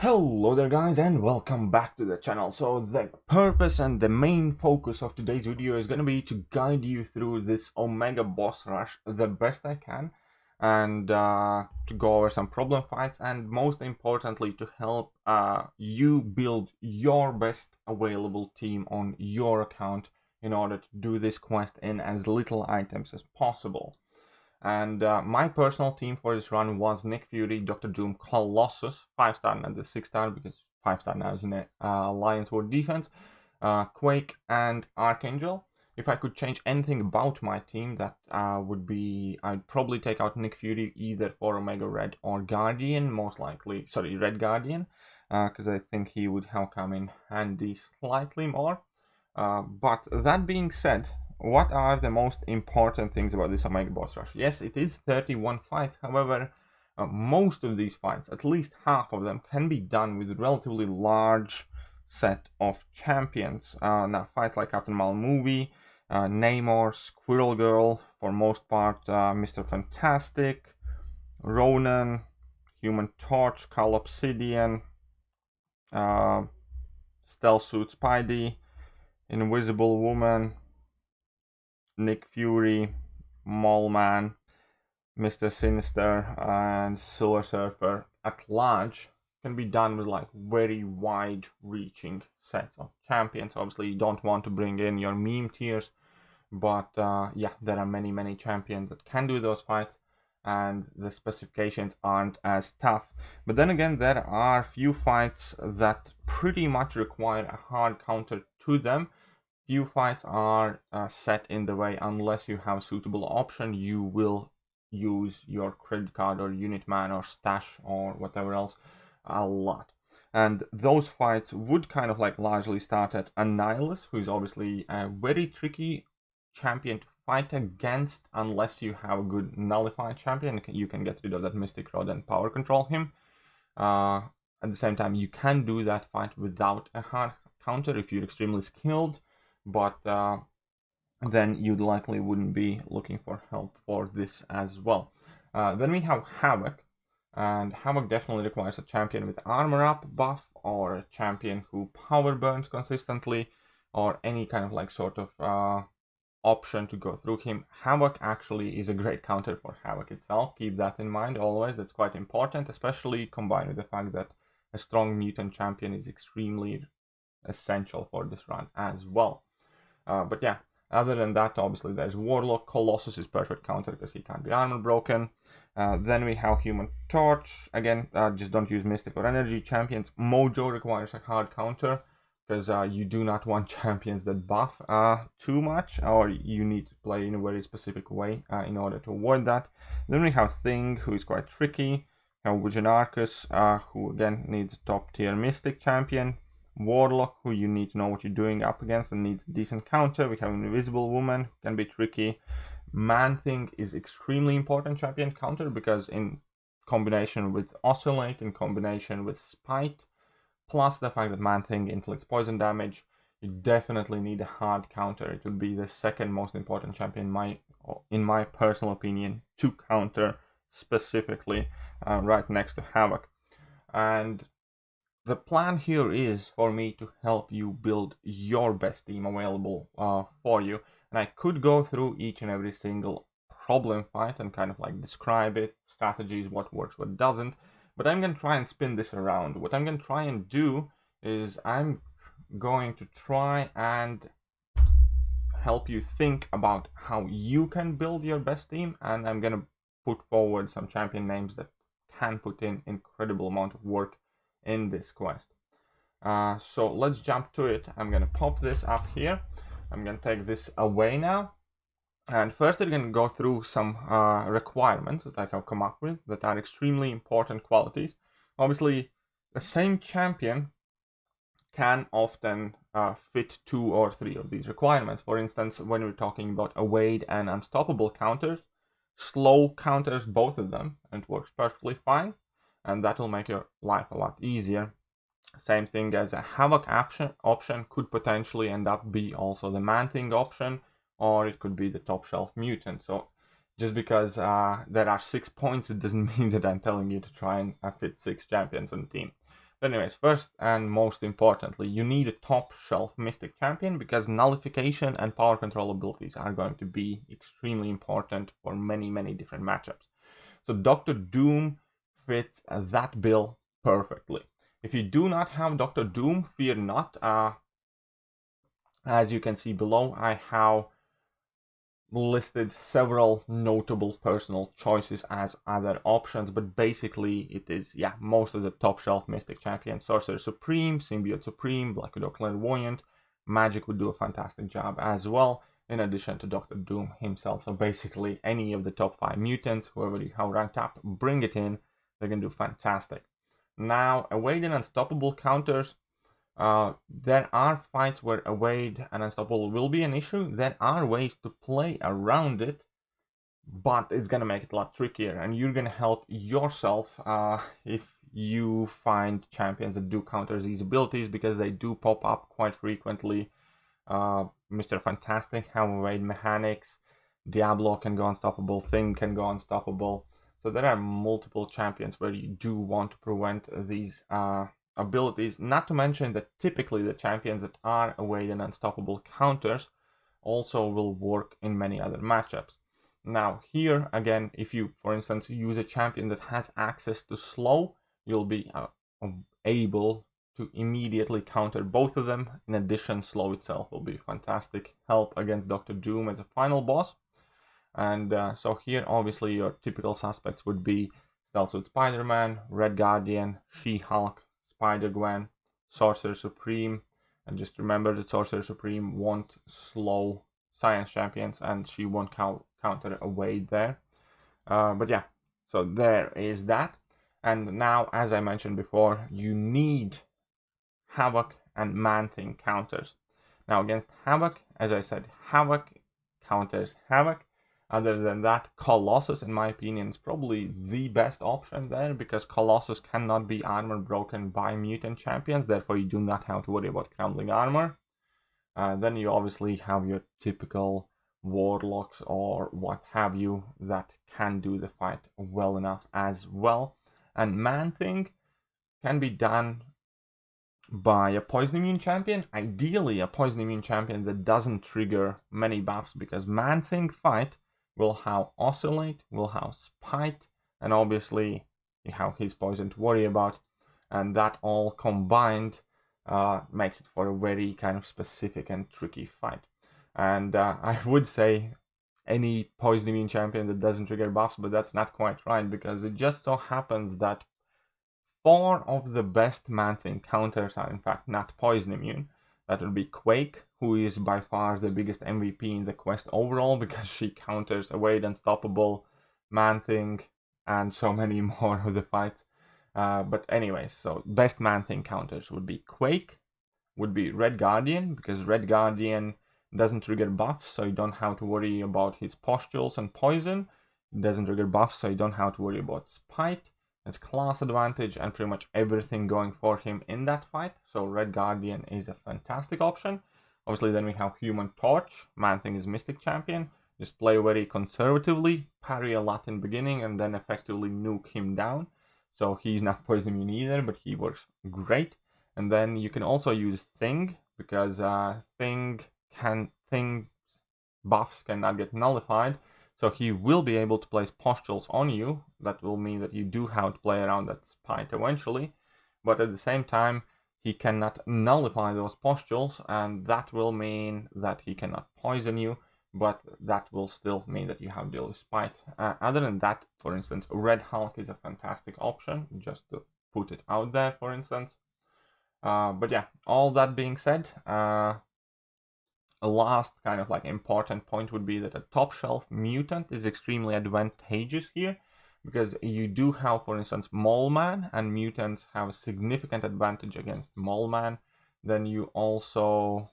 Hello there guys and welcome back to the channel. So the purpose and the main focus of today's video is going to be to guide you through this Omega boss rush the best I can, and to go over some problem fights, and most importantly to help you build your best available team on your account in order to do this quest in as little items as possible. And my personal team for this run was Nick Fury, Dr. Doom, Colossus, 5-star and the 6-star because 5-star now is in a Alliance War defense, Quake, and Archangel. If I could change anything about my team, that would be I'd probably take out Nick Fury either for Omega Red or Guardian, most likely, sorry, Red Guardian, because I think he would have come in handy slightly more. But that being said, what are the most important things about this Omega boss rush? Yes, it is 31 fights. However, most of these fights, at least half of them, can be done with a relatively large set of champions. Now, fights like Captain Marvel movie, Namor, Squirrel Girl, for most part, Mr. Fantastic, Ronan, Human Torch, Carl Obsidian, Stealth Suit Spidey, Invisible Woman, Nick Fury, Mole Man, Mr. Sinister, and Silver Surfer at large can be done with like very wide-reaching sets of champions. Obviously, you don't want to bring in your meme tiers, but yeah, there are many champions that can do those fights, and the specifications aren't as tough. But then again, there are few fights that pretty much require a hard counter to them. Few fights are set in the way unless you have a suitable option. You will use your credit card or unit man or stash or whatever else a lot. And those fights would kind of like largely start at Annihilus, who is obviously a very tricky champion to fight against unless you have a good nullified champion. You can get rid of that Mystic Rod and power control him. At the same time, you can do that fight without a hard counter if you're extremely skilled, but then you likely wouldn't be looking for help for this as well. Then we have Havoc, and Havoc definitely requires a champion with armor up buff, or a champion who power burns consistently, or any kind of like sort of option to go through him. Havoc actually is a great counter for Havoc itself. Keep that in mind always. That's quite important, especially combined with the fact that a strong mutant champion is extremely essential for this run as well. But yeah, other than that, obviously there's Warlock. Colossus is perfect counter because he can't be armor broken. Then we have Human Torch. Again, just don't use Mystic or Energy champions. Mojo requires a hard counter because you do not want champions that buff too much, or you need to play in a very specific way in order to avoid that. Then we have Thing, who is quite tricky. We have Visionarchus, who again needs top tier Mystic champion. Warlock, who you need to know what you're doing up against and needs a decent counter. We have Invisible Woman, who can be tricky. Man-Thing is extremely important champion counter because in combination with Oscillate, in combination with Spite, plus the fact that Man-Thing inflicts poison damage, you definitely need a hard counter. It would be the second most important champion in my personal opinion to counter specifically, right next to Havoc. And the plan here is for me to help you build your best team available for you. And I could go through each and every single problem fight and kind of like describe it, strategies, what works, what doesn't. But I'm going to try and spin this around. What I'm going to try and do is I'm going to try and help you think about how you can build your best team. And I'm going to put forward some champion names that can put in incredible amount of work in this quest. So let's jump to it. I'm gonna pop this up here. I'm gonna take this away now, and first I'm gonna go through some requirements that I have come up with that are extremely important qualities. Obviously, the same champion can often fit 2 or 3 of these requirements. For instance, when we're talking about evade and unstoppable counters, slow counters both of them, and it works perfectly fine. And that will make your life a lot easier. Same thing as a Havoc option could potentially end up be also the Man-Thing option, or it could be the top shelf mutant. So just because there are 6 points, it doesn't mean that I'm telling you to try and fit 6 champions on the team. But anyways, first and most importantly, you need a top shelf Mystic champion because nullification and power control abilities are going to be extremely important for many different matchups. So Dr. Doom fits that bill perfectly. If you do not have Dr. Doom, fear not. As you can see below, I have listed several notable personal choices as other options, but basically it is, most of the top shelf Mystic champions: Sorcerer Supreme, Symbiote Supreme, Black Widow Clairvoyant. Magic would do a fantastic job as well, in addition to Dr. Doom himself. So basically any of the top 5 mutants, whoever you have ranked up, bring it in, they're gonna do fantastic. Now, Evade and Unstoppable counters, there are fights where Evade and Unstoppable will be an issue. There are ways to play around it, but it's gonna make it a lot trickier, and you're gonna help yourself if you find champions that do counter these abilities, because they do pop up quite frequently. Mr. Fantastic have Evade mechanics, Diablo can go unstoppable, Thing can go unstoppable. So there are multiple champions where you do want to prevent these abilities, not to mention that typically the champions that are Evade and Unstoppable counters also will work in many other matchups. Now here again, if you for instance use a champion that has access to slow, you'll be able to immediately counter both of them. In addition, slow itself will be fantastic help against Dr. Doom as a final boss. And so here obviously your typical suspects would be Stealth Suit Spider-Man, Red Guardian, She-Hulk, Spider-Gwen, Sorcerer Supreme. And just remember that Sorcerer Supreme won't slow science champions, and she won't counter Evade there. But yeah, so there is that. And now, as I mentioned before, you need Havoc and Man-Thing counters. Now against Havoc, as I said, Havoc counters Havoc. Other than that, Colossus, in my opinion, is probably the best option there, because Colossus cannot be armor broken by mutant champions, therefore you do not have to worry about crumbling armor. Then you obviously have your typical warlocks or what have you that can do the fight well enough as well. And Man-Thing can be done by a poison immune champion, ideally a poison immune champion that doesn't trigger many buffs, because Man-Thing fight will have Oscillate, will have Spite, and obviously you have his poison to worry about, and that all combined makes it for a very kind of specific and tricky fight. And I would say any poison immune champion that doesn't trigger buffs, but that's not quite right, because it just so happens that 4 of the best Man-Thing counters are in fact not poison immune. That would be Quake, who is by far the biggest MVP in the quest overall, because she counters Evade, Unstoppable, Man-Thing, and so many more of the fights. But anyways, so best Man-Thing counters would be Quake, would be Red Guardian, because Red Guardian doesn't trigger buffs, so you don't have to worry about his pustules and poison. It doesn't trigger buffs, so you don't have to worry about Spite. It's class advantage and pretty much everything going for him in that fight. So Red Guardian is a fantastic option. Obviously then we have Human Torch. Man-Thing is Mystic champion. Just play very conservatively, parry a lot in beginning, and then effectively nuke him down. So he's not poison immune either, but he works great. And then you can also use Thing, because Thing's buffs cannot get nullified. So he will be able to place pustules on you. That will mean that you do have to play around that Spite eventually. But at the same time, he cannot nullify those pustules, and that will mean that he cannot poison you, but that will still mean that you have to deal with Spite. Other than that, for instance, Red Hulk is a fantastic option, just to put it out there, for instance. But yeah, all that being said, a last kind of like important point would be that a top shelf mutant is extremely advantageous here, because you do have, for instance, Mole Man, and mutants have a significant advantage against Mole Man. Then you also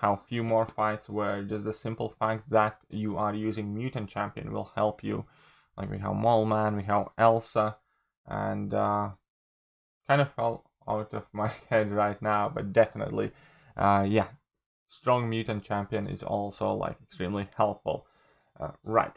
have a few more fights where just the simple fact that you are using mutant champion will help you. Like we have Mole Man, we have Elsa, and kind of fell out of my head right now, but definitely, yeah. Strong mutant champion is also like extremely helpful. Right.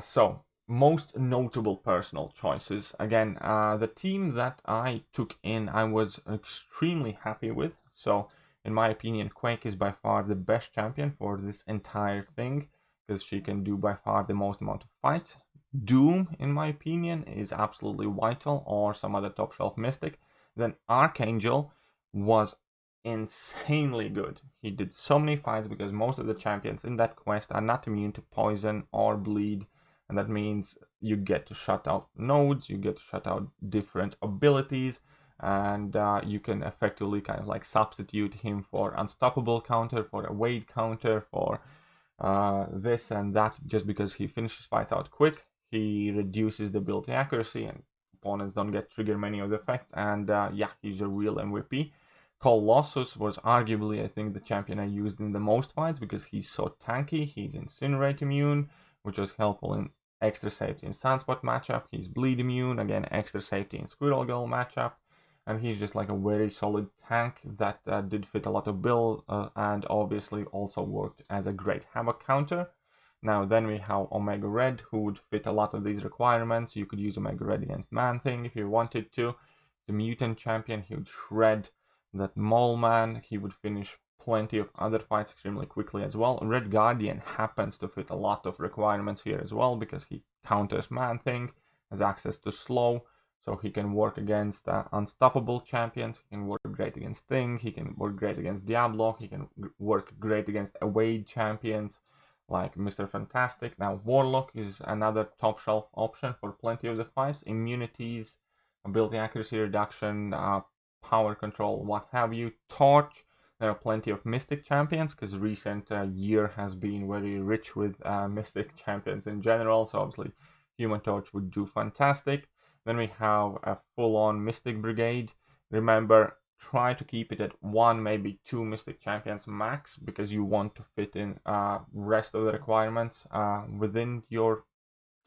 So most notable personal choices. Again, the team that I took in, I was extremely happy with. So, in my opinion, Quake is by far the best champion for this entire thing, because she can do by far the most amount of fights. Doom, in my opinion, is absolutely vital, or some other top shelf mystic. Then Archangel was insanely good. He did so many fights because most of the champions in that quest are not immune to poison or bleed, and that means you get to shut out nodes, you get to shut out different abilities, and you can effectively kind of like substitute him for unstoppable counter, for a Wade counter, for this and that, just because he finishes fights out quick. He reduces the ability accuracy, and opponents don't get trigger many of the effects, and yeah, he's a real MVP. Colossus was arguably, I think, the champion I used in the most fights because he's so tanky. He's Incinerate immune, which was helpful in extra safety in Sunspot matchup. He's bleed immune, again, extra safety in Squirrel Girl matchup. And he's just like a very solid tank that did fit a lot of builds and obviously also worked as a great Havoc counter. Now then we have Omega Red, who would fit a lot of these requirements. You could use Omega Red against Man-Thing if you wanted to. The Mutant champion, he would shred that Mole Man. He would finish plenty of other fights extremely quickly as well. Red Guardian happens to fit a lot of requirements here as well because he counters Man-Thing, has access to slow, so he can work against unstoppable champions. He can work great against Thing. He can work great against Diablo. He can work great against away champions like Mr. Fantastic. Now Warlock is another top shelf option for plenty of the fights. Immunities, ability accuracy reduction, power control, what have you. Torch, there are plenty of Mystic champions because recent year has been very rich with Mystic champions in general, so obviously Human Torch would do fantastic. Then we have a full-on Mystic Brigade. Remember, try to keep it at 1, maybe 2 Mystic champions max, because you want to fit in rest of the requirements within your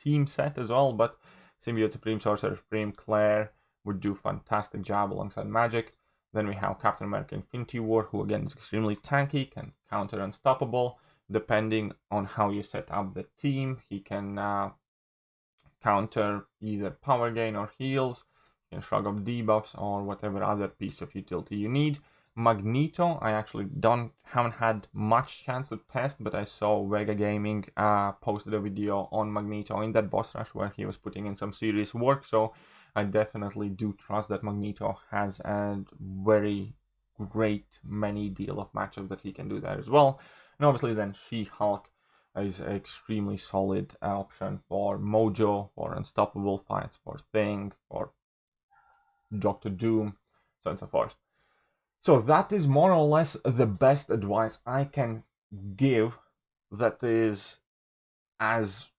team set as well. But Symbiote Supreme, Sorcerer Supreme, Claire would do fantastic job alongside Magic. Then we have Captain America Infinity War, who again is extremely tanky, can counter Unstoppable. Depending on how you set up the team, he can counter either power gain or heals, you can shrug off debuffs or whatever other piece of utility you need. Magneto, I actually haven't had much chance to test, but I saw Vega Gaming posted a video on Magneto in that boss rush where he was putting in some serious work, so I definitely do trust that Magneto has a very great many deal of matchups that he can do there as well. And obviously then She-Hulk is an extremely solid option for Mojo, for unstoppable fights, for Thing, for Doctor Doom, so on and so forth. So that is more or less the best advice I can give that is as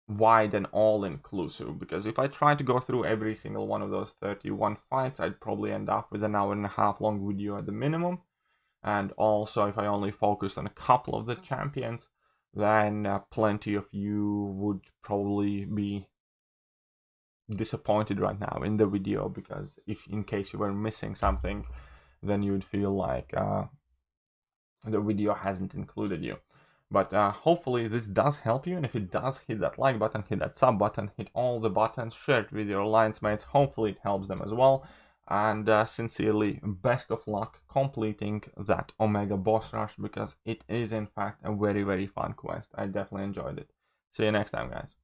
wide and all-inclusive, because if I try to go through every single one of those 31 fights, I'd probably end up with an hour-and-a-half long video at the minimum. And also, if I only focused on a couple of the champions, then plenty of you would probably be disappointed right now in the video, because if in case you were missing something, then you would feel like the video hasn't included you. But hopefully this does help you, and if it does, hit that like button, hit that sub button, hit all the buttons, share it with your alliance mates. Hopefully it helps them as well. And sincerely, best of luck completing that Omega boss rush, because it is in fact a very, very fun quest. I definitely enjoyed it. See you next time, guys.